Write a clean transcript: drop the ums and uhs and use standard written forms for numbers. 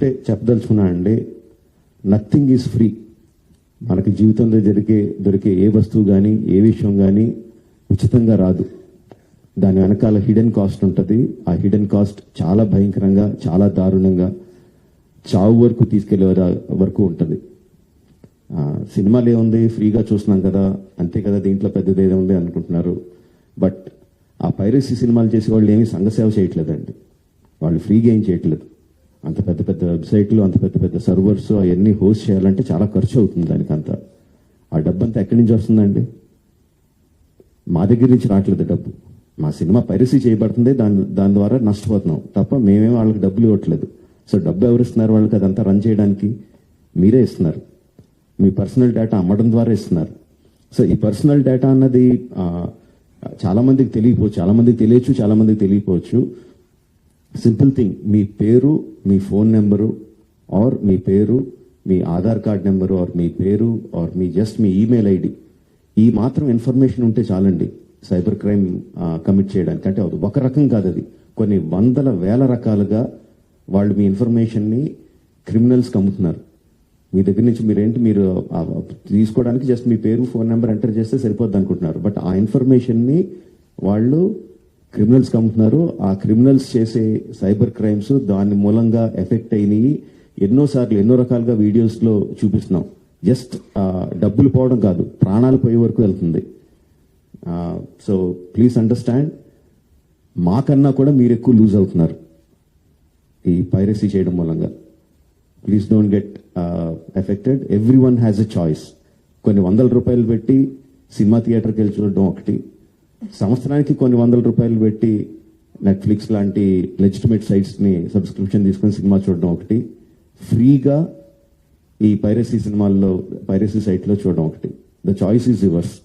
ఒకటే చెప్పదలుచుకున్నా అండి, నథింగ్ ఈజ్ ఫ్రీ. మనకి జీవితంలో దొరికే ఏ వస్తువు కానీ ఏ విషయం కానీ ఉచితంగా రాదు. దాని వెనకాల హిడెన్ కాస్ట్ ఉంటుంది. ఆ హిడెన్ కాస్ట్ చాలా భయంకరంగా, చాలా దారుణంగా, చావు వరకు తీసుకెళ్లే వరకు ఉంటుంది. సినిమాలు ఏముంది, ఫ్రీగా చూస్తున్నాం కదా, అంతే కదా, దీంట్లో పెద్దది ఏముంది అనుకుంటున్నారు. బట్ ఆ పైరసీ సినిమాలు చేసే వాళ్ళు ఏమీ సంఘసేవ చేయట్లేదండి. వాళ్ళు ఫ్రీగా ఏం చేయట్లేదు. అంత పెద్ద పెద్ద వెబ్సైట్లు, అంత పెద్ద పెద్ద సర్వర్స్ అవన్నీ హోస్ట్ చేయాలంటే చాలా ఖర్చు అవుతుంది. దానికంతా ఆ డబ్బు అంతా ఎక్కడి నుంచి వస్తుందండి? మా దగ్గర నుంచి రావట్లేదు డబ్బు. మా సినిమా పైరసీ చేయబడుతుంది, దాని ద్వారా నష్టపోతున్నాం తప్ప మేమేం వాళ్ళకి డబ్బులు ఇవ్వట్లేదు. సో డబ్బు ఎవరు ఇస్తున్నారు వాళ్ళకి? అదంతా రన్ చేయడానికి మీరే ఇస్తున్నారు. మీ పర్సనల్ డేటా అమ్మడం ద్వారా ఇస్తున్నారు. సో ఈ పర్సనల్ డేటా అన్నది చాలా మందికి తెలియకపోవచ్చు, చాలా మందికి తెలియచ్చు, చాలా మందికి తెలియకపోవచ్చు. సింపుల్ థింగ్, మీ పేరు, మీ ఫోన్ నెంబరు, ఆర్ మీ పేరు, మీ ఆధార్ కార్డ్ నెంబరు, ఆర్ మీ పేరు, ఆర్ మీ జస్ట్ మీ ఈమెయిల్ ఐడి, ఈ మాత్రం ఇన్ఫర్మేషన్ ఉంటే చాలండి సైబర్ క్రైమ్ కమిట్ చేయడానికి. అంటే ఒక రకం కాదు, అది కొన్ని వందల వేల రకాలుగా వాళ్ళు మీ ఇన్ఫర్మేషన్ని క్రిమినల్స్కి అమ్ముతున్నారు. మీ దగ్గర నుంచి మీరు తీసుకోవడానికి జస్ట్ మీ పేరు, ఫోన్ నెంబర్ ఎంటర్ చేస్తే సరిపోద్ది అనుకుంటున్నారు. బట్ ఆ ఇన్ఫర్మేషన్ని వాళ్ళు క్రిమినల్స్కి అమ్ముతున్నారు. ఆ క్రిమినల్స్ చేసే సైబర్ క్రైమ్స్ దాని మూలంగా ఎఫెక్ట్ అయినాయి. ఎన్నోసార్లు ఎన్నో రకాలుగా వీడియోస్లో చూపిస్తున్నాం. జస్ట్ డబ్బులు పోవడం కాదు, ప్రాణాలు పోయే వరకు వెళ్తుంది. సో ప్లీజ్ అండర్స్టాండ్, మాకన్నా కూడా మీరు ఎక్కువ లూజ్ అవుతున్నారు ఈ పైరసీ చేయడం మూలంగా. Please don't get affected. Every one has a choice. కొన్ని వందల రూపాయలు పెట్టి సినిమా థియేటర్కి వెళ్ళి చూడడం ఒకటి, సంవత్సరానికి కొన్ని వందల రూపాయలు పెట్టి నెట్ఫ్లిక్స్ లాంటి లెజిటిమేట్ సైట్స్ని సబ్స్క్రిప్షన్ తీసుకొని సినిమా చూడడం ఒకటి, ఫ్రీగా ఈ పైరసీ సైట్లో చూడడం ఒకటి. The choice is yours.